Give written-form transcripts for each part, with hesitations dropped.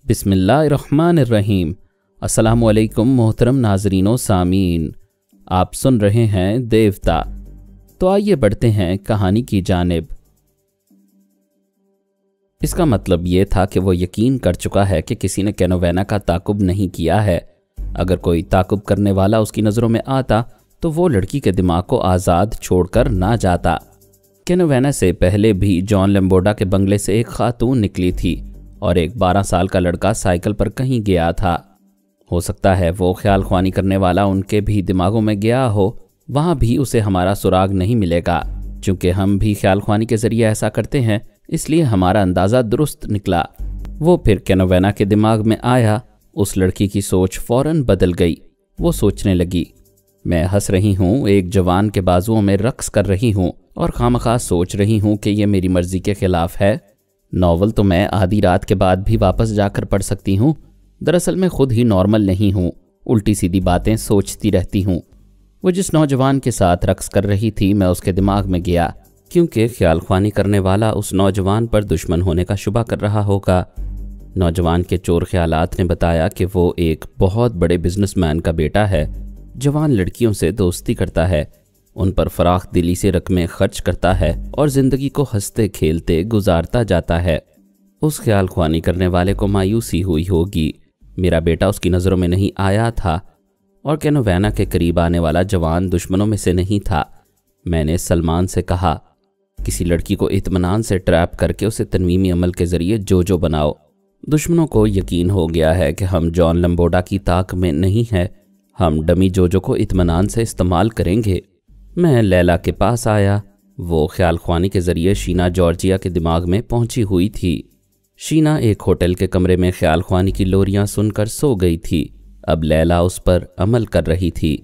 بسم اللہ الرحمن الرحیم۔ السلام علیکم محترم ناظرین و سامعین، آپ سن رہے ہیں دیوتا۔ تو آئیے بڑھتے ہیں کہانی کی جانب۔ اس کا مطلب یہ تھا کہ وہ یقین کر چکا ہے کہ کسی نے کینووینا کا تعاقب نہیں کیا ہے۔ اگر کوئی تعاقب کرنے والا اس کی نظروں میں آتا تو وہ لڑکی کے دماغ کو آزاد چھوڑ کر نہ جاتا۔ کینووینا سے پہلے بھی جان لیمبورڈا کے بنگلے سے ایک خاتون نکلی تھی اور ایک 12 سال کا لڑکا سائیکل پر کہیں گیا تھا۔ ہو سکتا ہے وہ خیال خوانی کرنے والا ان کے بھی دماغوں میں گیا ہو، وہاں بھی اسے ہمارا سراغ نہیں ملے گا۔ چونکہ ہم بھی خیال خوانی کے ذریعے ایسا کرتے ہیں، اس لیے ہمارا اندازہ درست نکلا۔ وہ پھر کینووینا کے دماغ میں آیا۔ اس لڑکی کی سوچ فوراً بدل گئی۔ وہ سوچنے لگی، میں ہنس رہی ہوں، ایک جوان کے بازوؤں میں رقص کر رہی ہوں اور خامخواہ سوچ رہی ہوں کہ یہ میری مرضی کے خلاف ہے۔ ناول تو میں آدھی رات کے بعد بھی واپس جا کر پڑھ سکتی ہوں۔ دراصل میں خود ہی نارمل نہیں ہوں، الٹی سیدھی باتیں سوچتی رہتی ہوں۔ وہ جس نوجوان کے ساتھ رقص کر رہی تھی، میں اس کے دماغ میں گیا، کیونکہ خیال خوانی کرنے والا اس نوجوان پر دشمن ہونے کا شبہ کر رہا ہوگا۔ نوجوان کے چور خیالات نے بتایا کہ وہ ایک بہت بڑے بزنس مین کا بیٹا ہے، جوان لڑکیوں سے دوستی کرتا ہے، ان پر فراخ دلی سے رقمیں خرچ کرتا ہے اور زندگی کو ہنستے کھیلتے گزارتا جاتا ہے۔ اس خیال خوانی کرنے والے کو مایوسی ہوئی ہوگی، میرا بیٹا اس کی نظروں میں نہیں آیا تھا اور کینووینا کے قریب آنے والا جوان دشمنوں میں سے نہیں تھا۔ میں نے سلمان سے کہا، کسی لڑکی کو اطمینان سے ٹریپ کر کے اسے تنویمی عمل کے ذریعے جو بناؤ۔ دشمنوں کو یقین ہو گیا ہے کہ ہم جان لیمبورڈا کی طاق میں نہیں ہیں، ہم ڈمی جو کو اطمینان سے استعمال کریں گے۔ میں لیلا کے پاس آیا۔ وہ خیال خوانی کے ذریعے شینا جارجیا کے دماغ میں پہنچی ہوئی تھی۔ شینا ایک ہوٹل کے کمرے میں خیال خوانی کی لوریاں سن کر سو گئی تھی۔ اب لیلا اس پر عمل کر رہی تھی۔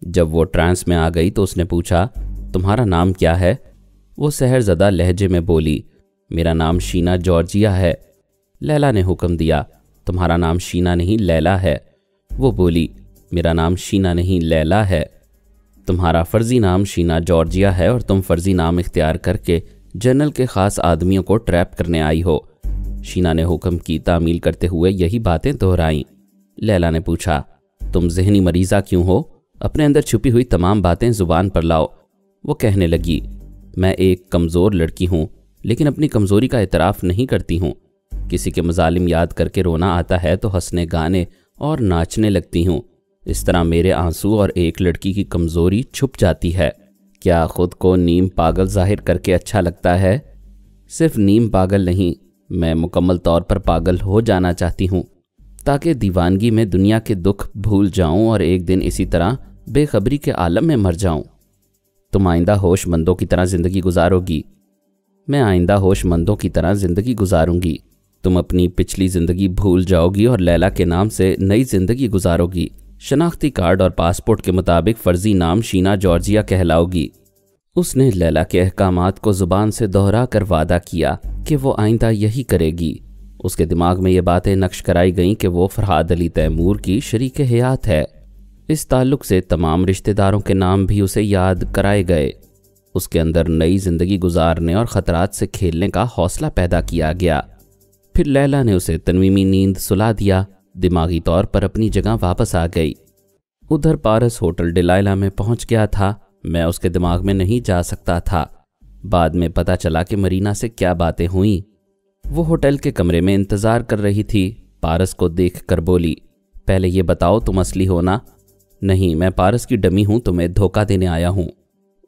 جب وہ ٹرانس میں آ گئی تو اس نے پوچھا، تمہارا نام کیا ہے؟ وہ سحر زدہ لہجے میں بولی، میرا نام شینا جارجیا ہے۔ لیلا نے حکم دیا، تمہارا نام شینا نہیں لیلا ہے۔ وہ بولی، میرا نام شینا نہیں لیلا ہے۔ تمہارا فرضی نام شینا جارجیا ہے اور تم فرضی نام اختیار کر کے جنرل کے خاص آدمیوں کو ٹریپ کرنے آئی ہو۔ شینا نے حکم کی تعمیل کرتے ہوئے یہی باتیں دہرائیں۔ لیلا نے پوچھا، تم ذہنی مریضہ کیوں ہو؟ اپنے اندر چھپی ہوئی تمام باتیں زبان پر لاؤ۔ وہ کہنے لگی، میں ایک کمزور لڑکی ہوں، لیکن اپنی کمزوری کا اعتراف نہیں کرتی ہوں۔ کسی کے مظالم یاد کر کے رونا آتا ہے تو ہنسنے گانے اور ناچنے لگتی ہوں۔ اس طرح میرے آنسو اور ایک لڑکی کی کمزوری چھپ جاتی ہے۔ کیا خود کو نیم پاگل ظاہر کر کے اچھا لگتا ہے؟ صرف نیم پاگل نہیں، میں مکمل طور پر پاگل ہو جانا چاہتی ہوں، تاکہ دیوانگی میں دنیا کے دکھ بھول جاؤں اور ایک دن اسی طرح بے خبری کے عالم میں مر جاؤں۔ تم آئندہ ہوش مندوں کی طرح زندگی گزارو گی۔ میں آئندہ ہوش مندوں کی طرح زندگی گزاروں گی۔ تم اپنی پچھلی زندگی بھول جاؤ گی اور لیلا کے نام سے نئی زندگی گزارو گی۔ شناختی کارڈ اور پاسپورٹ کے مطابق فرضی نام شینا جارجیا کہلاؤ گی۔ اس نے لیلا کے احکامات کو زبان سے دہرا کر وعدہ کیا کہ وہ آئندہ یہی کرے گی۔ اس کے دماغ میں یہ باتیں نقش کرائی گئیں کہ وہ فرحاد علی تیمور کی شریک حیات ہے۔ اس تعلق سے تمام رشتہ داروں کے نام بھی اسے یاد کرائے گئے۔ اس کے اندر نئی زندگی گزارنے اور خطرات سے کھیلنے کا حوصلہ پیدا کیا گیا۔ پھر لیلا نے اسے تنویمی نیند سلا دیا، دماغی طور پر اپنی جگہ واپس آ گئی۔ ادھر پارس ہوٹل ڈلائلا میں پہنچ گیا تھا۔ میں اس کے دماغ میں نہیں جا سکتا تھا۔ بعد میں پتہ چلا کہ مرینا سے کیا باتیں ہوئیں۔ وہ ہوٹل کے کمرے میں انتظار کر رہی تھی۔ پارس کو دیکھ کر بولی، پہلے یہ بتاؤ تم اصلی ہو نا؟ نہیں، میں پارس کی ڈمی ہوں، تمہیں دھوکہ دینے آیا ہوں۔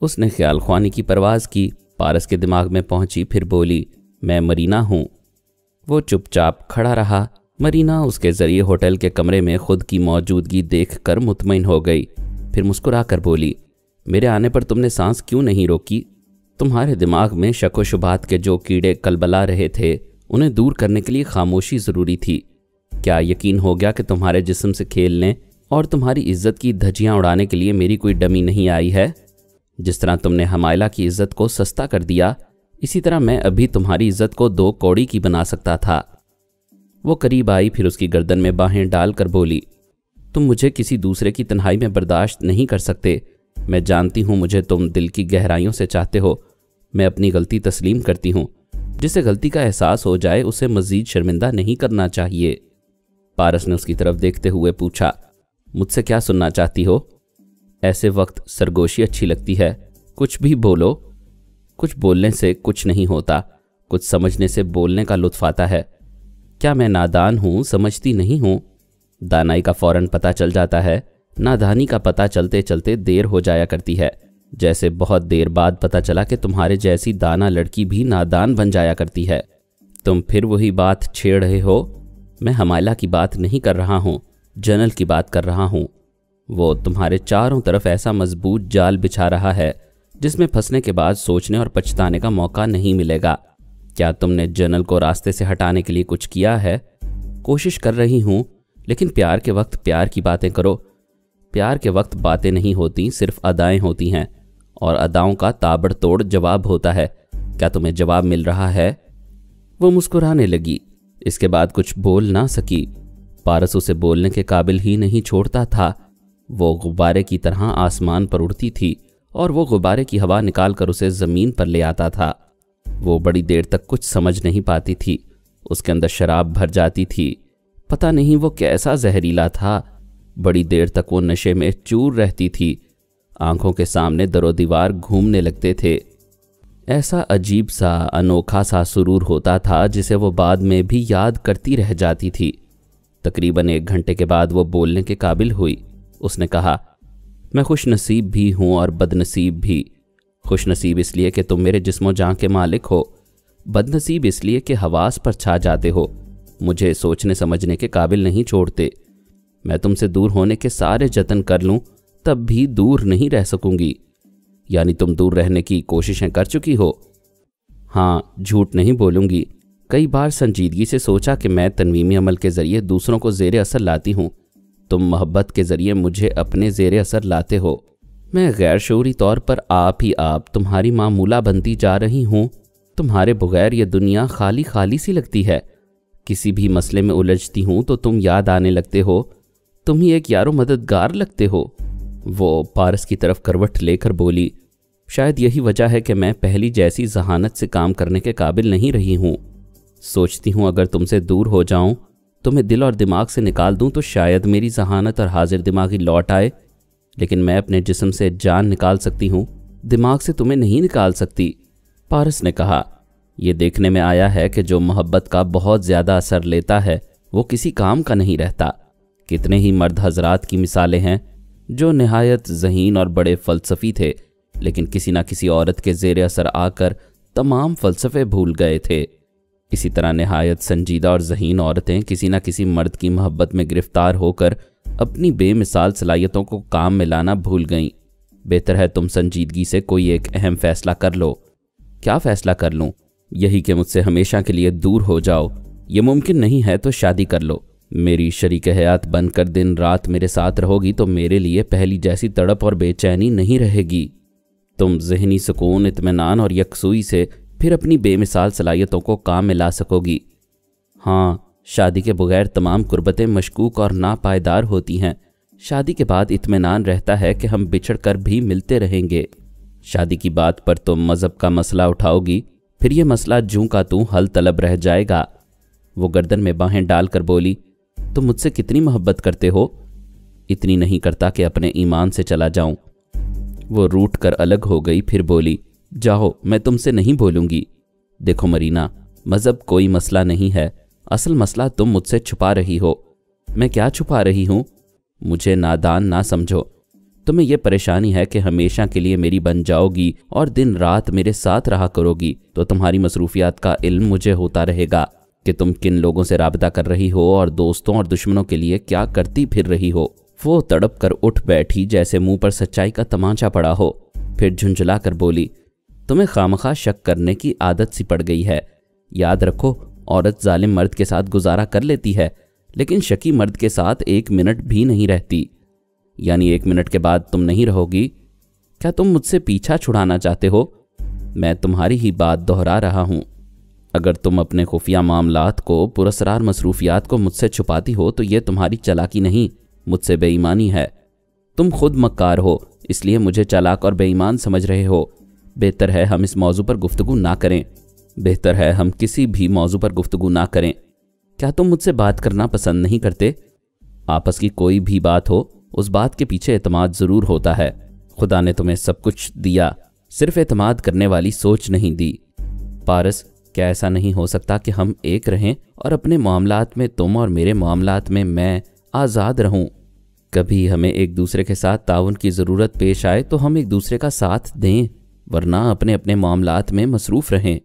اس نے خیال خوانی کی پرواز کی، پارس کے دماغ میں پہنچی، پھر بولی، میں مرینا ہوں۔ وہ چپ چاپ کھڑا رہا۔ مرینا اس کے ذریعے ہوٹل کے کمرے میں خود کی موجودگی دیکھ کر مطمئن ہو گئی، پھر مسکرا کر بولی، میرے آنے پر تم نے سانس کیوں نہیں روکی؟ تمہارے دماغ میں شک و شبہات کے جو کیڑے کلبلا رہے تھے، انہیں دور کرنے کے لیے خاموشی ضروری تھی۔ کیا یقین ہو گیا کہ تمہارے جسم سے کھیلنے اور تمہاری عزت کی دھجیاں اڑانے کے لیے میری کوئی ڈمی نہیں آئی ہے؟ جس طرح تم نے حمائلہ کی عزت کو سستا کر دیا، اسی طرح میں ابھی تمہاری عزت کو 2 کوڑی کی بنا سکتا تھا۔ وہ قریب آئی، پھر اس کی گردن میں باہیں ڈال کر بولی، تم مجھے کسی دوسرے کی تنہائی میں برداشت نہیں کر سکتے۔ میں جانتی ہوں مجھے تم دل کی گہرائیوں سے چاہتے ہو۔ میں اپنی غلطی تسلیم کرتی ہوں۔ जिसे गलती का एहसास हो जाए उसे मजीद शर्मिंदा नहीं करना चाहिए। पारस ने उसकी तरफ देखते हुए पूछा, मुझसे क्या सुनना चाहती हो? ऐसे वक्त सरगोशी अच्छी लगती है, कुछ भी बोलो। कुछ बोलने से कुछ नहीं होता, कुछ समझने से बोलने का लुत्फ आता है। क्या मैं नादान हूँ, समझती नहीं हूँ? दानाई का फौरन पता चल जाता है, नादानी का पता चलते चलते देर हो जाया करती है। जैसे बहुत देर बाद पता चला कि तुम्हारे जैसी दाना लड़की भी नादान बन जाया करती है। तुम फिर वही बात छेड़ रहे हो। मैं हमायला की बात नहीं कर रहा हूँ, जनरल की बात कर रहा हूँ। वो तुम्हारे चारों तरफ ऐसा मजबूत जाल बिछा रहा है जिसमें फंसने के बाद सोचने और पछताने का मौका नहीं मिलेगा। क्या तुमने जनरल को रास्ते से हटाने के लिए कुछ किया है? कोशिश कर रही हूँ, लेकिन प्यार के वक्त प्यार की बातें करो। प्यार के वक्त बातें नहीं होती, सिर्फ अदाएं होती हैं, और अदाओं का ताबड़तोड़ जवाब होता है। क्या तुम्हें जवाब मिल रहा है? वो मुस्कुराने लगी। इसके बाद कुछ बोल ना सकी। पारस उसे बोलने के काबिल ही नहीं छोड़ता था। वो गुब्बारे की तरह आसमान पर उड़ती थी और वो गुब्बारे की हवा निकाल कर उसे ज़मीन पर ले आता था। वो बड़ी देर तक कुछ समझ नहीं पाती थी। उसके अंदर शराब भर जाती थी। पता नहीं वो कैसा जहरीला था। बड़ी देर तक वो नशे में चूर रहती थी। आंखों के सामने दरो दीवार घूमने लगते थे। ऐसा अजीब सा अनोखा सा सुरूर होता था जिसे वो बाद में भी याद करती रह जाती थी। तकरीबन 1 घंटे के बाद वो बोलने के काबिल हुई। उसने कहा, मैं खुश नसीब भी हूँ और बदनसीब भी। खुश नसीब इसलिए कि तुम मेरे जिस्मो जान के मालिक हो, बदनसीब इसलिए कि हवास पर छा जाते हो, मुझे सोचने समझने के काबिल नहीं छोड़ते। मैं तुमसे दूर होने के सारे जतन कर लूँ तब भी दूर नहीं रह सकूंगी। यानी तुम दूर रहने की कोशिशें कर चुकी हो? हाँ, झूठ नहीं बोलूँगी। कई बार संजीदगी से सोचा कि मैं तनवीमी अमल के ज़रिए दूसरों को ज़ेरे असर लाती हूँ। तुम मोहब्बत के ज़रिए मुझे अपने ज़ेरे असर लाते हो। मैं गैर शऊरी तौर पर आप तुम्हारी मामूला बनती जा रही हूँ। तुम्हारे बगैर ये दुनिया खाली खाली सी लगती है। किसी भी मसले में उलझती हूँ तो तुम याद आने लगते हो। तुम ही एक यारो मददगार लगते हो। वो पारस की तरफ करवट लेकर बोली, शायद यही वजह है कि मैं पहली जैसी जहानत से काम करने के काबिल नहीं रही हूँ। सोचती हूँ अगर तुमसे दूर हो जाऊँ, तुम्हें दिल और दिमाग से निकाल दूँ तो शायद मेरी जहानत और हाजिर दिमागी लौट आए। लेकिन मैं अपने जिस्म से जान निकाल सकती हूँ, दिमाग से तुम्हें नहीं निकाल सकती। पारस ने कहा, यह देखने में आया है कि जो मोहब्बत का बहुत ज़्यादा असर लेता है वो किसी काम का नहीं रहता। कितने ही मर्द हजरात की मिसालें हैं जो निहायत ज़हीन और बड़े फ़लसफ़ी थे, लेकिन किसी न किसी औरत के ज़ेरे असर आकर तमाम फ़लसफ़े भूल गए थे। इसी तरह निहायत संजीदा और ज़हीन औरतें किसी न किसी मर्द की मोहब्बत में गिरफ्तार होकर अपनी बेमिसाल सलाहियतों को काम में लाना भूल गईं। बेहतर है तुम संजीदगी से कोई एक अहम फ़ैसला कर लो। क्या फ़ैसला कर लूँ? यही कि मुझसे हमेशा के लिए दूर हो जाओ। ये मुमकिन नहीं है तो शादी कर लो। मेरी शरीक हयात बनकर दिन रात मेरे साथ रहोगी तो मेरे लिए पहली जैसी तड़प और बेचैनी नहीं रहेगी। तुम ज़हनी सुकून, इत्मीनान और यकसुई से फिर अपनी बेमिसाल सलाहियतों को काम में ला सकोगी। हाँ, शादी के बगैर तमाम कुर्बतें मशकूक और नापायदार होती हैं। शादी के बाद इत्मीनान रहता है कि हम बिछड़ कर भी मिलते रहेंगे। शादी की बात पर तुम मज़हब का मसला उठाओगी, फिर यह मसला जूं का तूं हल तलब रह जाएगा। वो गर्दन में बाहें डालकर बोली, तुम मुझसे कितनी मोहब्बत करते हो? इतनी नहीं करता कि अपने ईमान से चला जाऊं। वो रूठ कर अलग हो गई, फिर बोली, जाओ, मैं तुमसे नहीं बोलूँगी। देखो मरीना, मज़हब कोई मसला नहीं है, असल मसला तुम मुझसे छुपा रही हो। मैं क्या छुपा रही हूँ? मुझे नादान ना समझो। तुम्हें यह परेशानी है कि हमेशा के लिए मेरी बन जाओगी और दिन रात मेरे साथ रहा करोगी, तो तुम्हारी मसरूफियात का इल्म मुझे होता रहेगा कि तुम किन लोगों से राबता कर रही हो और दोस्तों और दुश्मनों के लिए क्या करती फिर रही हो। वो तड़प कर उठ बैठी जैसे मुंह पर सच्चाई का तमाचा पड़ा हो। फिर झुंझला कर बोली, तुम्हें खामखा शक करने की आदत सी पड़ गई है। याद रखो, औरत जालिम मर्द के साथ गुजारा कर लेती है, लेकिन शकी मर्द के साथ 1 मिनट भी नहीं रहती। यानी 1 मिनट के बाद तुम नहीं रहोगी। क्या तुम मुझसे पीछा छुड़ाना चाहते हो? मैं तुम्हारी ही बात दोहरा रहा हूँ। अगर तुम अपने खुफिया मामलात को, पुरस्रार मसरूफियात को मुझसे छुपाती हो तो ये तुम्हारी चालाकी नहीं, मुझसे बेईमानी है। तुम खुद मक्कार हो, इसलिए मुझे चालाक और बेईमान समझ रहे हो। बेहतर है हम इस मौजू पर गुफ्तगू ना करें। बेहतर है हम किसी भी मौजू पर गुफ्तगू ना करें। क्या तुम मुझसे बात करना पसंद नहीं करते? आपस की कोई भी बात हो, उस बात के पीछे एतमाद ज़रूर होता है। खुदा ने तुम्हें सब कुछ दिया, सिर्फ एतमाद करने वाली सोच नहीं दी। पारस, क्या ऐसा नहीं हो सकता कि हम एक रहें और अपने मामलात में तुम और मेरे मामलात में मैं आज़ाद रहूं? कभी हमें एक दूसरे के साथ ताउन की ज़रूरत पेश आए तो हम एक दूसरे का साथ दें, वरना अपने अपने मामलात में मसरूफ़ रहें।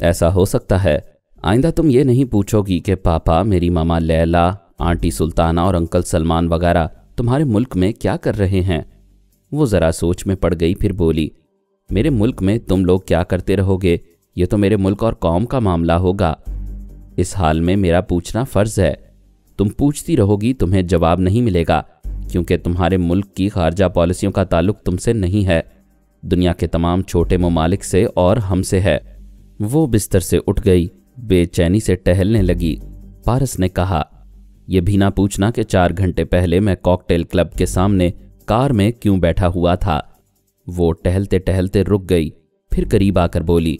ऐसा हो सकता है आइंदा तुम ये नहीं पूछोगी कि पापा, मेरी मामा लैला, आंटी सुल्ताना और अंकल सलमान वगैरह तुम्हारे मुल्क में क्या कर रहे हैं। वो ज़रा सोच में पड़ गई, फिर बोली, मेरे मुल्क में तुम लोग क्या करते रहोगे, ये तो मेरे मुल्क और कौम का मामला होगा। इस हाल में मेरा पूछना फ़र्ज़ है। तुम पूछती रहोगी, तुम्हें जवाब नहीं मिलेगा, क्योंकि तुम्हारे मुल्क की खारजा पॉलिसियों का ताल्लुक तुमसे नहीं है, दुनिया के तमाम छोटे ममालिक से और हमसे है। वो बिस्तर से उठ गई, बेचैनी से टहलने लगी। पारस ने कहा, यह भी ना पूछना कि 4 घंटे पहले मैं कॉकटेल क्लब के सामने कार में क्यों बैठा हुआ था। वो टहलते टहलते रुक गई, फिर करीब आकर बोली,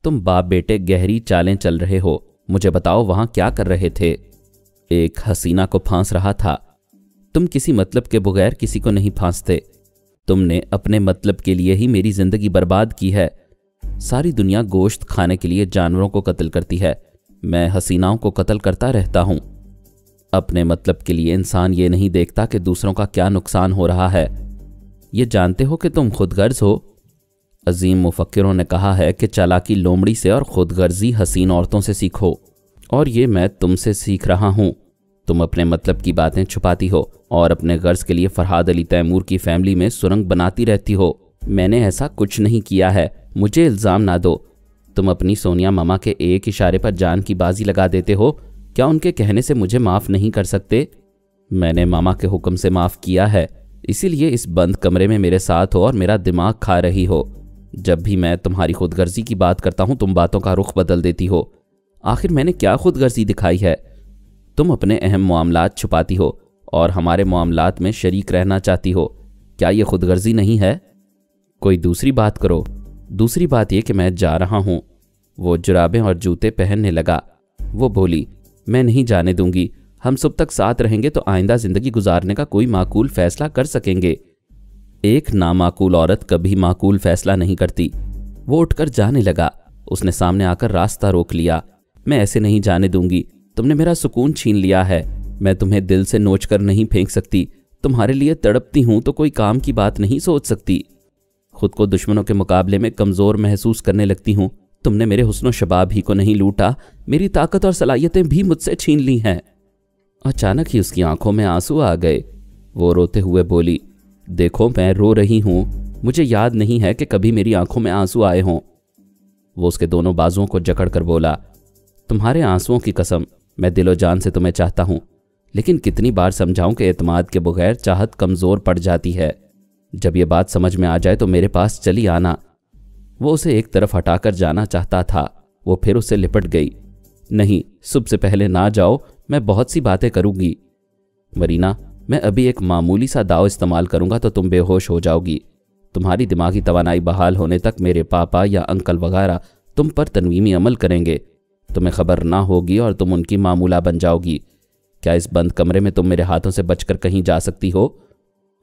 तुम बाप बेटे गहरी चालें चल रहे हो, मुझे बताओ वहां क्या कर रहे थे? एक हसीना को फांस रहा था। तुम किसी मतलब के बगैर किसी को नहीं फांसते। तुमने अपने मतलब के लिए ही मेरी जिंदगी बर्बाद की है। सारी दुनिया गोश्त खाने के लिए जानवरों को कत्ल करती है, मैं हसीनाओं को कत्ल करता रहता हूं। अपने मतलब के लिए इंसान ये नहीं देखता कि दूसरों का क्या नुकसान हो रहा है। ये जानते हो कि तुम खुदगर्ज हो? अजीम मुफक्किरों ने कहा है कि चालाकी लोमड़ी से और खुदगर्जी हसीन औरतों से सीखो, और ये मैं तुमसे सीख रहा हूं। तुम अपने मतलब की बातें छुपाती हो और अपने गर्ज के लिए फरहाद अली तैमूर की फैमिली में सुरंग बनाती रहती हो। मैंने ऐसा कुछ नहीं किया है, मुझे इल्ज़ाम ना दो। तुम अपनी सोनिया मामा के एक इशारे पर जान की बाजी लगा देते हो। क्या उनके कहने से मुझे माफ़ नहीं कर सकते? मैंने मामा के हुक्म से माफ़ किया है, इसीलिए इस बंद कमरे में मेरे साथ हो और मेरा दिमाग खा रही हो। जब भी मैं तुम्हारी खुदगर्जी की बात करता हूं, तुम बातों का रुख बदल देती हो। आखिर मैंने क्या खुदगर्जी दिखाई है? तुम अपने अहम मामलात छुपाती हो और हमारे मामलात में शरीक रहना चाहती हो। क्या ये खुदगर्जी नहीं है? कोई दूसरी बात करो। दूसरी बात यह कि मैं जा रहा हूं। वो जुराबें और जूते पहनने लगा। वो बोली, मैं नहीं जाने दूंगी। हम सब तक साथ रहेंगे तो आइंदा जिंदगी गुजारने का कोई माकूल फैसला कर सकेंगे। एक नामाकूल औरत कभी माकूल फैसला नहीं करती। वो उठकर जाने लगा। उसने सामने आकर रास्ता रोक लिया। मैं ऐसे नहीं जाने दूंगी। तुमने मेरा सुकून छीन लिया है। मैं तुम्हें दिल से नोच कर नहीं फेंक सकती। तुम्हारे लिए तड़पती हूं तो कोई काम की बात नहीं सोच सकती। खुद को दुश्मनों के मुकाबले में कमज़ोर महसूस करने लगती हूं। तुमने मेरे हुस्न शबाब ही को नहीं लूटा, मेरी ताकत और सलाहियतें भी मुझसे छीन ली हैं। अचानक ही उसकी आंखों में आंसू आ गए। वो रोते हुए बोली, देखो मैं रो रही हूं, मुझे याद नहीं है कि कभी मेरी आंखों में आंसू आए हों। वो उसके दोनों बाजुओं को जकड़ कर बोला, तुम्हारे आंसुओं की कसम, मैं दिलो जान से तुम्हें चाहता हूं, लेकिन कितनी बार समझाऊं कि एतमाद के बगैर चाहत कमज़ोर पड़ जाती है। जब ये बात समझ में आ जाए तो मेरे पास चली आना। वो उसे एक तरफ हटाकर जाना चाहता था। वो फिर उससे लिपट गई। नहीं, सुबह से पहले ना जाओ, मैं बहुत सी बातें करूंगी। मरीना, मैं अभी एक मामूली सा दाव इस्तेमाल करूंगा तो तुम बेहोश हो जाओगी। तुम्हारी दिमागी तवानाई बहाल होने तक मेरे पापा या अंकल वगैरह तुम पर तनवीमी अमल करेंगे। तुम्हें खबर ना होगी और तुम उनकी मामूला बन जाओगी। क्या इस बंद कमरे में तुम मेरे हाथों से बचकर कहीं जा सकती हो?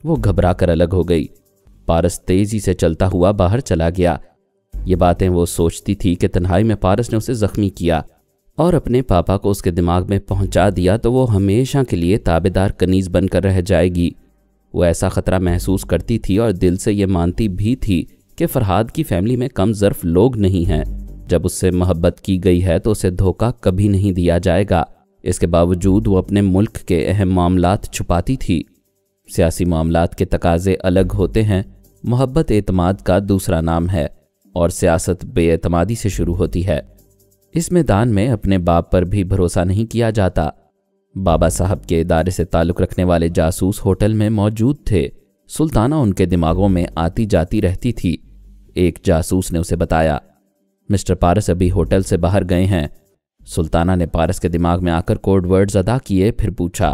वो घबरा कर अलग हो गई। पारस तेजी से चलता हुआ बाहर चला गया। ये बातें वो सोचती थी कि तन्हाई में पारस ने उसे जख्मी किया और अपने पापा को उसके दिमाग में पहुंचा दिया तो वो हमेशा के लिए ताबेदार कनीज बनकर रह जाएगी। वो ऐसा ख़तरा महसूस करती थी और दिल से ये मानती भी थी कि फरहाद की फैमिली में कम ज़र्फ लोग नहीं हैं। जब उससे मोहब्बत की गई है तो उसे धोखा कभी नहीं दिया जाएगा। इसके बावजूद वो अपने मुल्क के अहम मामलात छुपाती थी। सियासी मामलात के तकाजे अलग होते हैं। मोहब्बत एतमाद का दूसरा नाम है और सियासत बेएतमादी से शुरू होती है। इस मैदान में अपने बाप पर भी भरोसा नहीं किया जाता। बाबा साहब के इदारे से ताल्लुक़ रखने वाले जासूस होटल में मौजूद थे। सुल्ताना उनके दिमागों में आती जाती रहती थी। एक जासूस ने उसे बताया, मिस्टर पारस अभी होटल से बाहर गए हैं। सुल्ताना ने पारस के दिमाग में आकर कोड वर्ड्स अदा किए, फिर पूछा,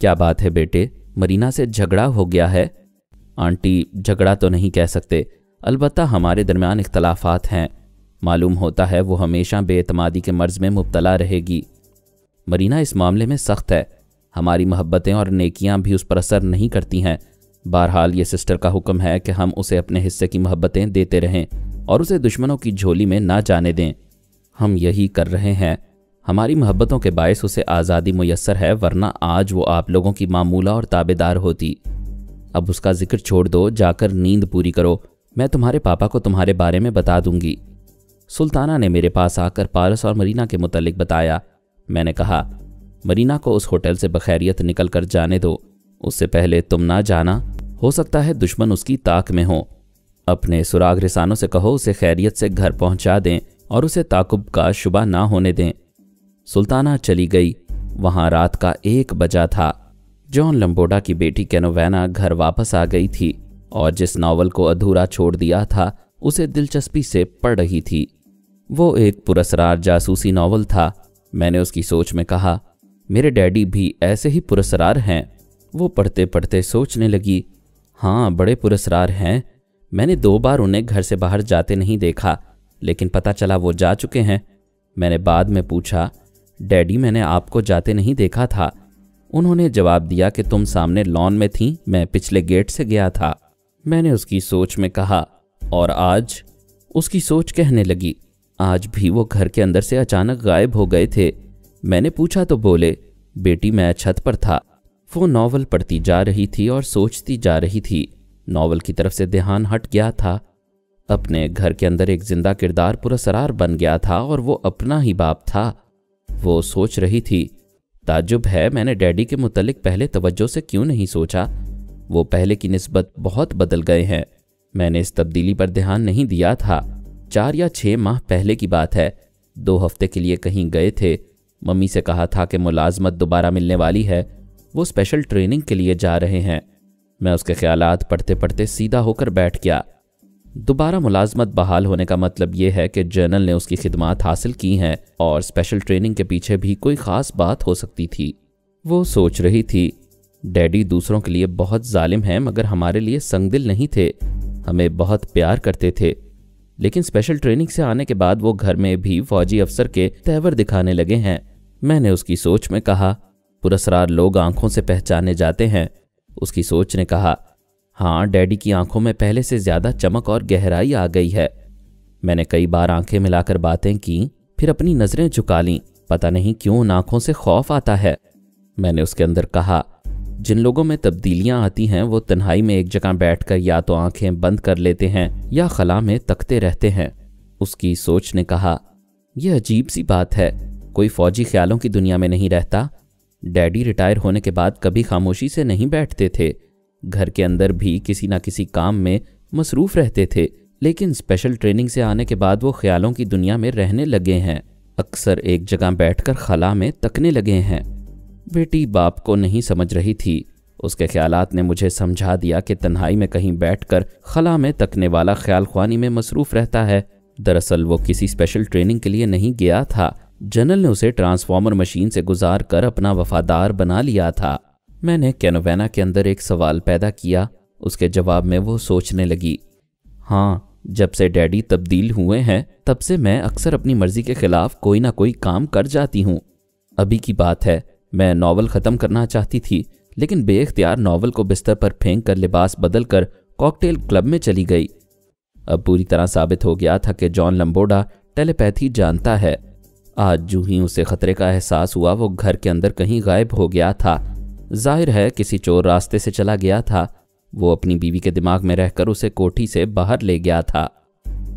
क्या बात है बेटे, मरीना से झगड़ा हो गया है? आंटी, झगड़ा तो नहीं कह सकते, अलबत्ता हमारे दरमियान इख्तलाफात हैं। मालूम होता है वो हमेशा बेएतमादी के मर्ज में मुब्तला रहेगी। मरीना इस मामले में सख्त है, हमारी मोहब्बतें और नेकियां भी उस पर असर नहीं करती हैं। बहरहाल ये सिस्टर का हुक्म है कि हम उसे अपने हिस्से की मोहब्बतें देते रहें और उसे दुश्मनों की झोली में ना जाने दें। हम यही कर रहे हैं। हमारी मोहब्बतों के बायस उसे आज़ादी मुयस्सर है, वरना आज वो आप लोगों की मामूला और ताबेदार होती। अब उसका जिक्र छोड़ दो, जाकर नींद पूरी करो। मैं तुम्हारे पापा को तुम्हारे बारे में बता दूंगी। सुल्ताना ने मेरे पास आकर पारस और मरीना के मुतल्लिक बताया। मैंने कहा, मरीना को उस होटल से बखैरियत निकल कर जाने दो, उससे पहले तुम ना जाना, हो सकता है दुश्मन उसकी ताक में हो। अपने सुराग रिसानों से कहो उसे खैरियत से घर पहुंचा दें और उसे ताकुब का शुबा ना होने दें। सुल्ताना चली गई। वहां रात का 1 बजा था। जॉन लम्बोडा की बेटी कैनोवेना घर वापस आ गई थी और जिस नावल को अधूरा छोड़ दिया था उसे दिलचस्पी से पढ़ रही थी। वो एक पुरस्कार जासूसी नावल था। मैंने उसकी सोच में कहा, मेरे डैडी भी ऐसे ही पुरस्कार हैं। वो पढ़ते पढ़ते सोचने लगी, हाँ बड़े पुरस्कार हैं। मैंने 2 बार उन्हें घर से बाहर जाते नहीं देखा, लेकिन पता चला वो जा चुके हैं। मैंने बाद में पूछा, डैडी मैंने आपको जाते नहीं देखा था। उन्होंने जवाब दिया कि तुम सामने लॉन में थी, मैं पिछले गेट से गया था। मैंने उसकी सोच में कहा, और आज? उसकी सोच कहने लगी, आज भी वो घर के अंदर से अचानक गायब हो गए थे। मैंने पूछा तो बोले, बेटी मैं छत पर था। वो नॉवल पढ़ती जा रही थी और सोचती जा रही थी। नॉवल की तरफ से ध्यान हट गया था। अपने घर के अंदर एक जिंदा किरदार पुरस्कार बन गया था और वो अपना ही बाप था। वो सोच रही थी, ताज्जुब है मैंने डैडी के मुतल्लिक पहले तवज्जो से क्यों नहीं सोचा। वो पहले की निस्बत बहुत बदल गए हैं। मैंने इस तब्दीली पर ध्यान नहीं दिया था। 4 या 6 माह पहले की बात है। 2 हफ्ते के लिए कहीं गए थे। मम्मी से कहा था कि मुलाजमत दोबारा मिलने वाली है, वो स्पेशल ट्रेनिंग के लिए जा रहे हैं। मैं उसके ख्यालात पढ़ते पढ़ते सीधा होकर बैठ गया। दोबारा मुलाजमत बहाल होने का मतलब ये है कि जनरल ने उसकी खिदमात हासिल की हैं और स्पेशल ट्रेनिंग के पीछे भी कोई ख़ास बात हो सकती थी। वो सोच रही थी, डैडी दूसरों के लिए बहुत जालिम हैं मगर हमारे लिए संगदिल नहीं थे, हमें बहुत प्यार करते थे। लेकिन स्पेशल ट्रेनिंग से आने के बाद वो घर में भी फौजी अफसर के तेवर दिखाने लगे हैं। मैंने उसकी सोच में कहा, पुरस्कार लोग आंखों से पहचाने जाते हैं। उसकी सोच ने कहा, हाँ डैडी की आंखों में पहले से ज्यादा चमक और गहराई आ गई है। मैंने कई बार आंखें मिलाकर बातें की, फिर अपनी नजरें झुका लीं। पता नहीं क्यों उन आंखों से खौफ आता है। मैंने उसके अंदर कहा, जिन लोगों में तब्दीलियां आती हैं वो तन्हाई में एक जगह बैठकर या तो आंखें बंद कर लेते हैं या खला में तकते रहते हैं। उसकी सोच ने कहा, यह अजीब सी बात है, कोई फौजी ख्यालों की दुनिया में नहीं रहता। डैडी रिटायर होने के बाद कभी खामोशी से नहीं बैठते थे, घर के अंदर भी किसी ना किसी काम में मसरूफ रहते थे। लेकिन स्पेशल ट्रेनिंग से आने के बाद वो ख्यालों की दुनिया में रहने लगे हैं, अक्सर एक जगह बैठकर खला में तकने लगे हैं। बेटी बाप को नहीं समझ रही थी। उसके ख्यालात ने मुझे समझा दिया कि तन्हाई में कहीं बैठकर खला में तकने वाला ख्याल ख्वानी में मसरूफ रहता है। दरअसल वो किसी स्पेशल ट्रेनिंग के लिए नहीं गया था, जनरल ने उसे ट्रांसफॉर्मर मशीन से गुजार कर अपना वफादार बना लिया था। मैंने कैनोवेना के अंदर एक सवाल पैदा किया। उसके जवाब में वो सोचने लगी, हाँ जब से डैडी तब्दील हुए हैं तब से मैं अक्सर अपनी मर्जी के खिलाफ कोई ना कोई काम कर जाती हूँ। अभी की बात है, मैं नॉवल ख़त्म करना चाहती थी लेकिन बेइख्तियार नॉवल को बिस्तर पर फेंक कर लिबास बदल कर कॉकटेल क्लब में चली गई। अब पूरी तरह साबित हो गया था कि जॉन लम्बोडा टेलीपैथी जानता है। आज जो ही उसे खतरे का एहसास हुआ वो घर के अंदर कहीं गायब हो गया था। जाहिर है किसी चोर रास्ते से चला गया था। वो अपनी बीवी के दिमाग में रहकर उसे कोठी से बाहर ले गया था।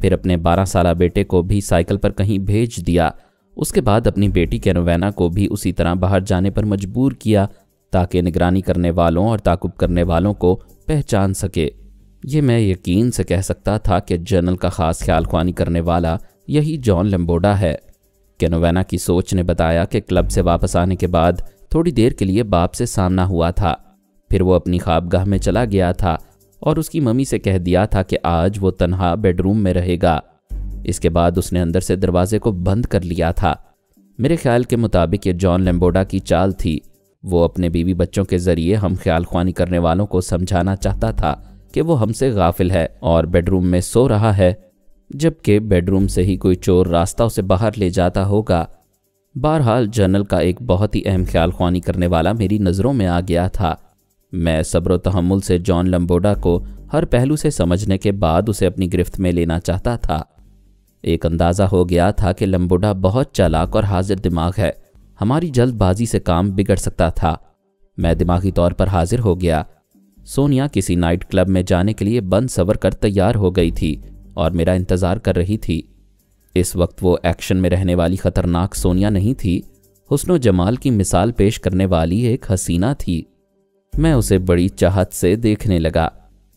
फिर अपने 12 साला बेटे को भी साइकिल पर कहीं भेज दिया। उसके बाद अपनी बेटी कैनोवेना को भी उसी तरह बाहर जाने पर मजबूर किया ताकि निगरानी करने वालों और ताकुब करने वालों को पहचान सके। ये मैं यकीन से कह सकता था कि जनरल का ख़ास ख्याल ख्वानी करने वाला यही जॉन लम्बोडा है। कैनोवेना की सोच ने बताया कि क्लब से वापस आने के बाद थोड़ी देर के लिए बाप से सामना हुआ था। फिर वो अपनी ख्वाबगाह में चला गया था और उसकी मम्मी से कह दिया था कि आज वो तन्हा बेडरूम में रहेगा। इसके बाद उसने अंदर से दरवाजे को बंद कर लिया था। मेरे ख्याल के मुताबिक ये जॉन लम्बोडा की चाल थी। वो अपने बीवी बच्चों के ज़रिए हम ख्याल ख्वानी करने वालों को समझाना चाहता था कि वो हमसे गाफिल है और बेडरूम में सो रहा है। जबकि बेडरूम से ही कोई चोर रास्ता उसे बाहर ले जाता होगा। बहरहाल जनरल का एक बहुत ही अहम ख्याल ख्वानी करने वाला मेरी नज़रों में आ गया था। मैं सब्र व तहम्मुल से जॉन लम्बोडा को हर पहलू से समझने के बाद उसे अपनी गिरफ्त में लेना चाहता था। एक अंदाज़ा हो गया था कि लम्बोडा बहुत चालाक और हाजिर दिमाग है, हमारी जल्दबाजी से काम बिगड़ सकता था। मैं दिमागी तौर पर हाजिर हो गया। सोनिया किसी नाइट क्लब में जाने के लिए बंद सवर कर तैयार हो गई थी और मेरा इंतज़ार कर रही थी। इस वक्त वो एक्शन में रहने वाली ख़तरनाक सोनिया नहीं थी, हुस्न व जमाल की मिसाल पेश करने वाली एक हसीना थी। मैं उसे बड़ी चाहत से देखने लगा।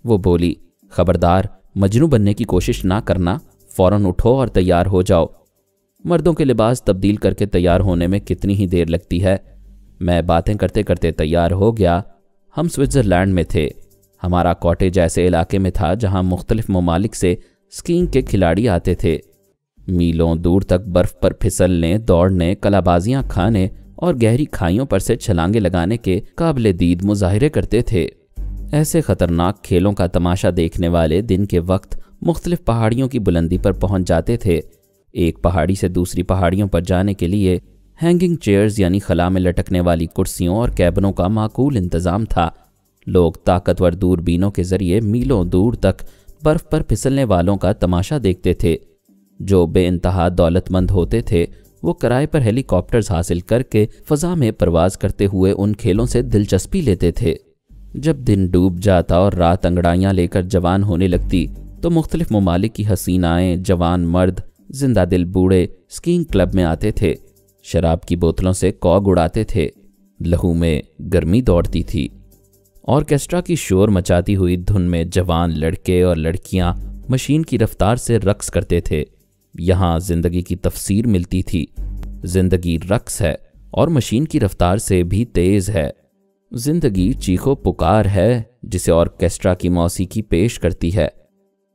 वो बोली, खबरदार मजनू बनने की कोशिश ना करना, फ़ौरन उठो और तैयार हो जाओ। मर्दों के लिबास तब्दील करके तैयार होने में कितनी ही देर लगती है। मैं बातें करते करते तैयार हो गया। हम स्विट्ज़रलैंड में थे। हमारा कॉटेज ऐसे इलाके में था जहां मुख्तलिफ ममालिक से स्कीइंग के खिलाड़ी आते थे। मीलों दूर तक बर्फ़ पर फिसलने, दौड़ने, कलाबाजियाँ खाने और गहरी खाइयों पर से छलांगे लगाने के काबिल दीद मुजाहिरे करते थे। ऐसे ख़तरनाक खेलों का तमाशा देखने वाले दिन के वक्त मुख्तलिफ पहाड़ियों की बुलंदी पर पहुंच जाते थे। एक पहाड़ी से दूसरी पहाड़ियों पर जाने के लिए हैंगिंग चेयर्स यानी खला में लटकने वाली कुर्सियों और कैबनों का माकूल इंतज़ाम था। लोग ताकतवर दूरबीनों के ज़रिए मीलों दूर तक बर्फ़ पर फिसलने वालों का तमाशा देखते थे। जो बेइंतहा दौलतमंद होते थे वो किराए पर हेलीकॉप्टर्स हासिल करके फ़ज़ा में परवाज़ करते हुए उन खेलों से दिलचस्पी लेते थे। जब दिन डूब जाता और रात अंगड़ाइयाँ लेकर जवान होने लगती तो मुख्तलिफ ममालिक की हसीनाएँ, जवान मर्द, जिंदा दिल बूढ़े स्कीइंग क्लब में आते थे। शराब की बोतलों से कौग उड़ाते थे। लहू में गर्मी दौड़ती थी। ऑर्केस्ट्रा की शोर मचाती हुई धुन में जवान लड़के और लड़कियां मशीन की रफ्तार से रक्स करते थे। यहाँ जिंदगी की तफसीर मिलती थी। जिंदगी रक्स है और मशीन की रफ्तार से भी तेज है। जिंदगी चीखो पुकार है जिसे ऑर्केस्ट्रा की मौसीकी पेश करती है।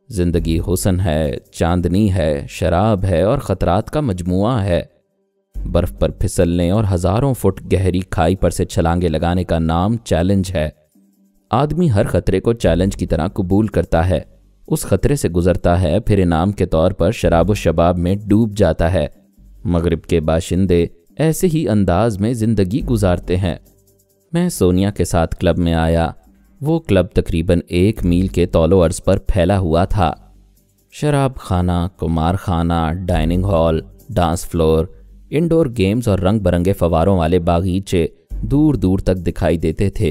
जिंदगी हुस्न है, चांदनी है, शराब है और ख़तरात का मजमुआ है। बर्फ़ पर फिसलने और हज़ारों फुट गहरी खाई पर से छलांगे लगाने का नाम चैलेंज है। आदमी हर ख़तरे को चैलेंज की तरह कबूल करता है, उस ख़तरे से गुज़रता है, फिर इनाम के तौर पर शराब व शबाब में डूब जाता है। मगरिब के बाशिंदे ऐसे ही अंदाज में ज़िंदगी गुजारते हैं। मैं सोनिया के साथ क्लब में आया। वो क्लब तकरीबन 1 मील के तौलो अर्ज़ पर फैला हुआ था। शराब खाना, कुमार खाना, dining hall, dance floor, indoor games और रंग बरंगे फवारों वाले बागीचे दूर दूर तक दिखाई देते थे।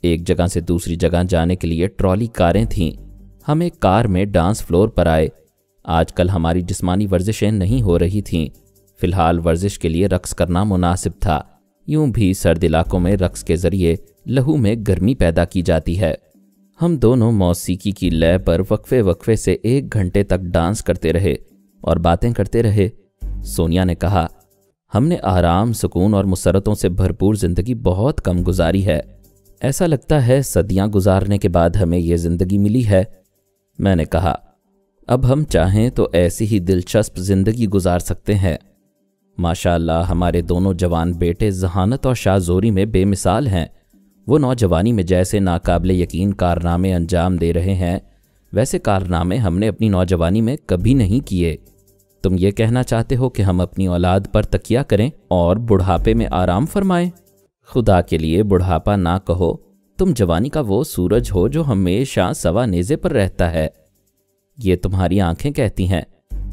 एक जगह से दूसरी जगह जाने के लिए ट्रॉली कारें थीं। हम एक कार में डांस फ्लोर पर आए। आजकल हमारी जिस्मानी वर्जिशें नहीं हो रही थीं। फ़िलहाल वर्जिश के लिए रक्स करना मुनासिब था। यूं भी सर्द इलाकों में रक्स के ज़रिए लहू में गर्मी पैदा की जाती है। हम दोनों मौसीकी की लय पर वक्फे वक्फे से 1 घंटे तक डांस करते रहे और बातें करते रहे। सोनिया ने कहा, हमने आराम, सुकून और मुसरतों से भरपूर ज़िंदगी बहुत कम गुजारी है। ऐसा लगता है सदियां गुजारने के बाद हमें ये ज़िंदगी मिली है। मैंने कहा, अब हम चाहें तो ऐसी ही दिलचस्प ज़िंदगी गुजार सकते हैं। माशाअल्लाह हमारे दोनों जवान बेटे जहानत और शाहज़ोरी में बेमिसाल हैं। वो नौजवानी में जैसे नाकाबिले यकीन कारनामे अंजाम दे रहे हैं, वैसे कारनामे हमने अपनी नौजवानी में कभी नहीं किए। तुम ये कहना चाहते हो कि हम अपनी औलाद पर तकिया करें और बुढ़ापे में आराम फरमाएं? खुदा के लिए बुढ़ापा ना कहो। तुम जवानी का वो सूरज हो जो हमेशा सवा नेज़े पर रहता है। ये तुम्हारी आंखें कहती हैं।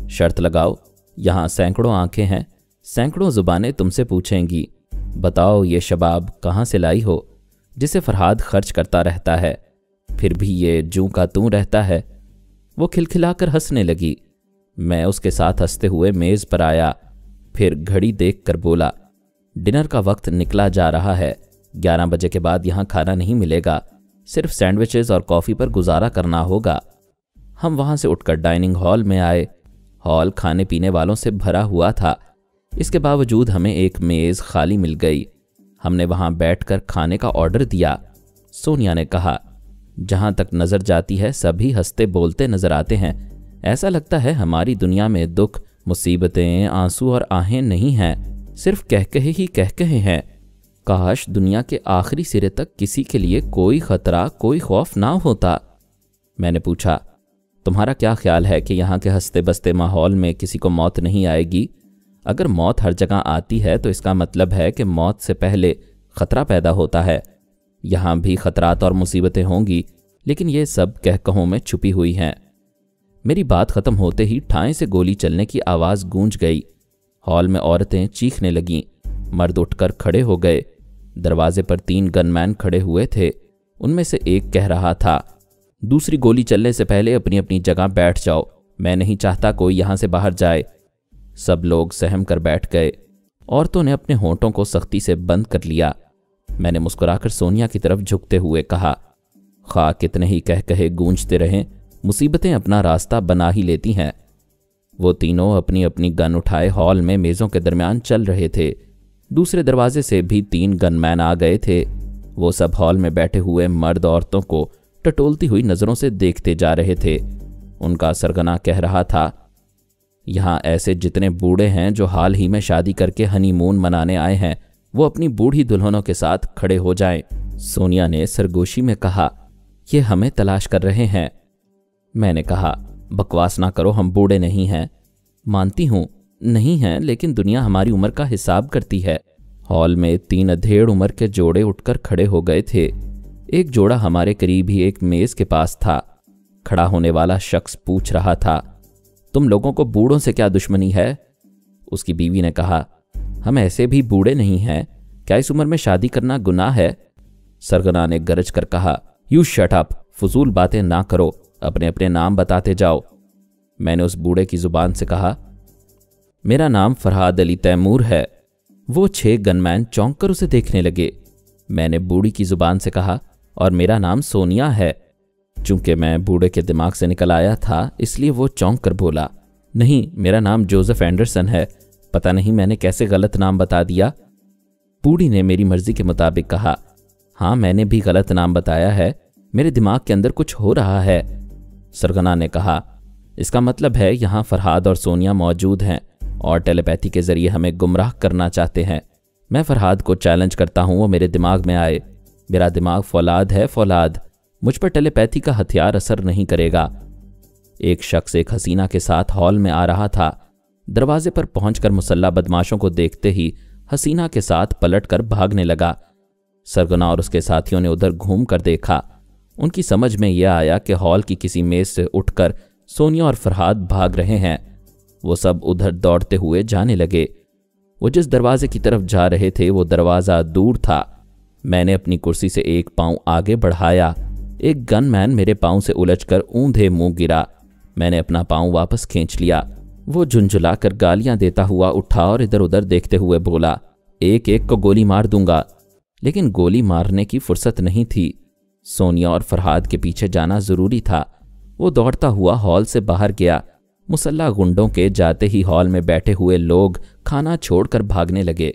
शर्त लगाओ, यहाँ सैकड़ों आंखें हैं, सैकड़ों ज़ुबानें तुमसे पूछेंगी, बताओ ये शबाब कहाँ से लाई हो जिसे फरहाद खर्च करता रहता है, फिर भी ये जूं का तूं रहता है। वो खिलखिलाकर हंसने लगी। मैं उसके साथ हंसते हुए मेज़ पर आया, फिर घड़ी देख कर बोला, डिनर का वक्त निकला जा रहा है। 11 बजे के बाद यहाँ खाना नहीं मिलेगा, सिर्फ सैंडविचेस और कॉफ़ी पर गुजारा करना होगा। हम वहाँ से उठकर डाइनिंग हॉल में आए। हॉल खाने पीने वालों से भरा हुआ था। इसके बावजूद हमें एक मेज़ खाली मिल गई। हमने वहाँ बैठकर खाने का ऑर्डर दिया। सोनिया ने कहा, जहाँ तक नज़र जाती है सभी हंसते बोलते नज़र आते हैं। ऐसा लगता है हमारी दुनिया में दुख, मुसीबतें, आंसू और आहें नहीं हैं, सिर्फ कहकहे ही कहकहे हैं। काश दुनिया के आखिरी सिरे तक किसी के लिए कोई ख़तरा, कोई खौफ ना होता। मैंने पूछा, تمہارا کیا خیال ہے کہ یہاں کے ہنستے بستے ماحول میں کسی کو موت نہیں آئے گی؟ اگر موت ہر جگہ آتی ہے تو اس کا مطلب ہے کہ موت سے پہلے خطرہ پیدا ہوتا ہے۔ یہاں بھی خطرات اور مصیبتیں ہوں گی، لیکن یہ سب کہکہوں میں چھپی ہوئی ہیں۔ میری بات ختم ہوتے ہی ٹھائیں سے گولی چلنے کی آواز گونج گئی۔ ہال میں عورتیں چیخنے لگیں، مرد اٹھ کر کھڑے ہو گئے۔ دروازے پر 3 گن مین کھڑے ہوئے تھے۔ ان میں سے ایک کہہ رہا تھا، دوسری گولی چلنے سے پہلے اپنی اپنی جگہ بیٹھ جاؤ، میں نہیں چاہتا کوئی یہاں سے باہر جائے۔ سب لوگ سہم کر بیٹھ گئے۔ عورتوں نے اپنے ہونٹوں کو سختی سے بند کر لیا۔ میں نے مسکرا کر سونیا کی طرف جھکتے ہوئے کہا، خواہ کتنے ہی کہے گونجتے رہیں، مصیبتیں اپنا راستہ بنا ہی لیتی ہیں۔ وہ تینوں اپنی اپنی گن اٹھائے ہال میں میزوں کے درمیان چل رہے تھے۔ دوسرے دروازے سے بھی 3 گن مین آ گئے تھے۔ وہ سب ہال میں بیٹھے ہوئے مرد عورتوں کو ٹٹولتی ہوئی نظروں سے دیکھتے جا رہے تھے۔ ان کا سرگنا کہہ رہا تھا، یہاں ایسے جتنے بوڑھے ہیں جو حال ہی میں شادی کر کے ہنی مون منانے آئے ہیں، وہ اپنی بوڑھی دلہنوں کے ساتھ کھڑے ہو جائیں۔ سونیا نے سرگوشی میں کہا، یہ ہمیں تلاش کر رہے ہیں۔ میں نے کہا، بکواس نہ کرو، ہم بوڑھے نہیں ہیں۔ مانتی ہوں نہیں ہیں، لیکن دنیا ہماری عمر کا حساب کرتی ہے۔ ہال میں 3 ادھیڑ عمر کے جوڑے اٹھ کر کھڑے ہو گئے تھے۔ ایک جوڑا ہمارے قریب ہی ایک میز کے پاس تھا۔ کھڑا ہونے والا شخص پوچھ رہا تھا، تم لوگوں کو بوڑھوں سے کیا دشمنی ہے؟ اس کی بیوی نے کہا، ہم ایسے بھی بوڑھے نہیں ہیں، کیا اس عمر میں شادی کرنا گناہ ہے؟ سرگنا نے گرج کر کہا، یو شٹ اپ، فضول باتیں نہ کرو، اپنے اپنے نام بتاتے جاؤ۔ میں نے اس بوڑھے کی زبان سے کہا، میرا نام فرحاد علی تیمور ہے۔ وہ 6 گن مین چونک کر اسے دیکھنے لگے۔ میں نے بوڑھی کی زبان سے کہا، اور میرا نام سونیا ہے۔ چونکہ میں بوڑھے کے دماغ سے نکل آیا تھا، اس لیے وہ چونک کر بولا، نہیں، میرا نام جوزف اینڈرسن ہے، پتہ نہیں میں نے کیسے غلط نام بتا دیا۔ بوڑھی نے میری مرضی کے مطابق کہا، ہاں میں نے بھی غلط نام بتایا ہے، میرے دماغ کے اندر کچھ ہو رہا ہے۔ سرگنا نے کہا، اس کا مطلب ہے یہاں فرحاد اور سونیا موجود ہیں اور ٹیلی پیتھی کے ذریعے ہمیں گمراہ کرنا چاہتے ہیں۔ میں فرحاد کو چیلنج کرتا ہوں وہ میرے دماغ میں آئے۔ میرا دماغ فولاد ہے، فولاد، مجھ پر ٹیلی پیتھی کا ہتھیار اثر نہیں کرے گا۔ ایک شخص ایک حسینہ کے ساتھ ہال میں آ رہا تھا۔ دروازے پر پہنچ کر مسلح بدماشوں کو دیکھتے ہی حسینہ کے ساتھ پلٹ کر بھاگنے لگا۔ سرگنا اور اس کے ساتھیوں نے ادھر گھوم کر دیکھا۔ ان کی سمجھ میں یہ آیا کہ ہال کی کسی میز سے اٹھ کر سونیا اور فرحاد بھاگ رہے ہیں۔ وہ سب ادھر دوڑتے ہوئے جانے لگے۔ وہ جس دروازے کی طرف جا رہے تھے وہ دروازہ دور تھا۔ میں نے اپنی کرسی سے ایک پاؤں آگے بڑھایا۔ ایک گن مین میرے پاؤں سے الجھ کر اوندھے منہ گرا۔ میں نے اپنا پاؤں واپس کھینچ لیا۔ وہ جھنجھلا کر گالیاں دیتا ہوا اٹھا اور ادھر ادھر دیکھتے ہوئے بولا، ایک ایک کو گولی مار دوں گا۔ لیکن گولی مارنے کی فرصت نہیں تھی۔ سونیا اور فرحاد کے پیچھے جانا ضروری تھا۔ وہ دوڑتا ہوا ہال سے باہر گیا۔ مسلح گنڈوں کے جاتے ہی ہال میں بیٹھے ہوئے لوگ کھانا چھوڑ کر بھاگنے لگے۔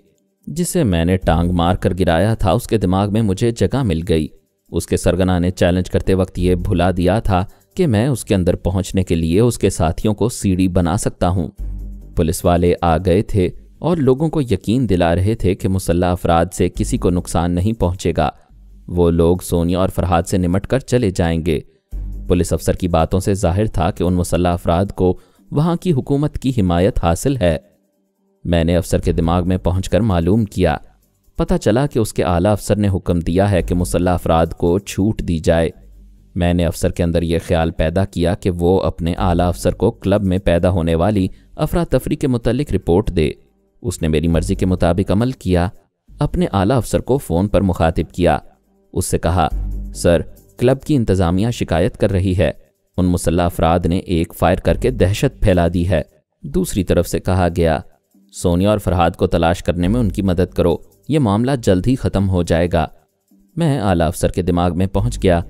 جسے میں نے ٹانگ مار کر گرایا تھا اس کے دماغ میں مجھے جگہ مل گئی۔ اس کے سرگنا نے چیلنج کرتے وقت یہ بھلا دیا تھا کہ میں اس کے اندر پہنچنے کے لیے اس کے ساتھیوں کو سیڑھی بنا سکتا ہوں۔ پولیس والے آ گئے تھے اور لوگوں کو یقین دلا رہے تھے کہ مسلح افراد سے کسی کو نقصان نہیں پہنچے گا۔ وہ لوگ سونیا اور فرحاد سے نمٹ کر چلے جائیں گے۔ پولیس افسر کی باتوں سے ظاہر تھا کہ ان مسلح افراد کو وہاں کی حکومت کی حمایت حاصل ہے۔ میں نے افسر کے دماغ میں پہنچ کر معلوم کیا۔ پتہ چلا کہ اس کے اعلیٰ افسر نے حکم دیا ہے کہ مسلح افراد کو چھوٹ دی جائے۔ میں نے افسر کے اندر یہ خیال پیدا کیا کہ وہ اپنے اعلیٰ افسر کو کلب میں پیدا ہونے والی افراتفری کے متعلق رپورٹ دے۔ اس نے میری مرضی کے مطابق عمل کیا۔ اپنے اعلیٰ افسر کو فون پر مخاطب کیا۔ اس سے کہا، سر، کلب کی انتظامیہ شکایت کر رہی ہے۔ ان مسلح افراد نے ایک فائر کر کے دہشت پھیلا دی ہے۔ دوسری طرف سے کہا گیا، سونیا اور فرحاد کو تلاش کرنے میں ان کی مدد کرو، یہ معاملہ جلد ہی ختم ہو جائے گا۔ میں اعلیٰ افسر کے دماغ میں پہنچ گیا۔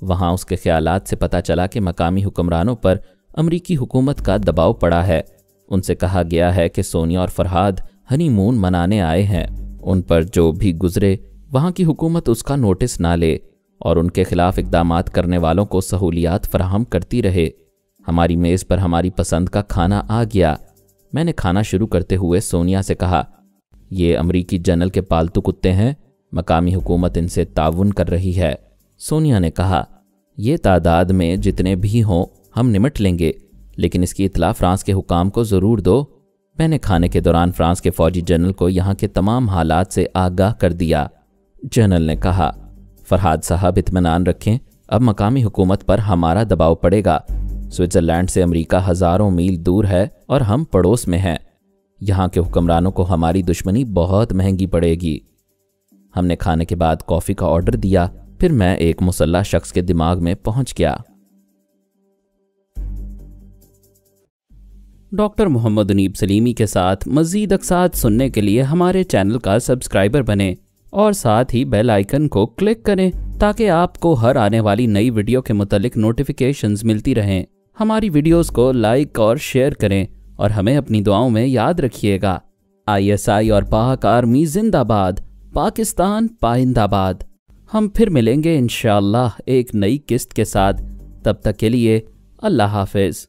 وہاں اس کے خیالات سے پتہ چلا کہ مقامی حکمرانوں پر امریکی حکومت کا دباؤ پڑا ہے۔ ان سے کہا گیا ہے کہ سونیا اور فرحاد ہنی مون منانے آئے ہیں۔ ان پر جو بھی گزرے وہاں کی حکومت اس کا نوٹس نہ لے اور ان کے خلاف اقدامات کرنے والوں کو سہولیات فراہم کرتی رہے۔ ہماری میز پر ہماری پسند کا کھانا آ گیا۔ میں نے کھانا شروع کرتے ہوئے سونیا سے کہا، یہ امریکی جنرل کے پالتو کتے ہیں، مقامی حکومت ان سے تعاون کر رہی ہے۔ سونیا نے کہا، یہ تعداد میں جتنے بھی ہوں हम निमट लेंगे, लेकिन इसकी इत्तला फ्रांस के हुकाम को ज़रूर दो। मैंने खाने के दौरान फ्रांस के फ़ौजी जनरल को यहाँ के तमाम हालात से आगाह कर दिया। जनरल ने कहा, फरहाद साहब इत्मीनान रखें, अब मकामी हुकूमत पर हमारा दबाव पड़ेगा। स्विट्ज़रलैंड से अमेरिका हज़ारों मील दूर है और हम पड़ोस में हैं। यहाँ के हुक्मरानों को हमारी दुश्मनी बहुत महंगी पड़ेगी। हमने खाने के बाद कॉफ़ी का ऑर्डर दिया, फिर मैं एक मुसल्ला शख्स के दिमाग में पहुंच गया। डॉक्टर मोहम्मद उनीब सलीमी के साथ मज़ीद अक़सात सुनने के लिए हमारे चैनल का सब्सक्राइबर बनें और साथ ही बेल आइकन को क्लिक करें ताकि आपको हर आने वाली नई वीडियो के मुतालिक नोटिफिकेशंस मिलती रहें। हमारी वीडियोस को लाइक और शेयर करें और हमें अपनी दुआओं में याद रखिएगा। ISI और पाक आर्मी जिंदाबाद, पाकिस्तान पाइंदाबाद। हम फिर मिलेंगे इंशाअल्लाह एक नई किस्त के साथ। तब तक के लिए अल्लाह हाफिज़।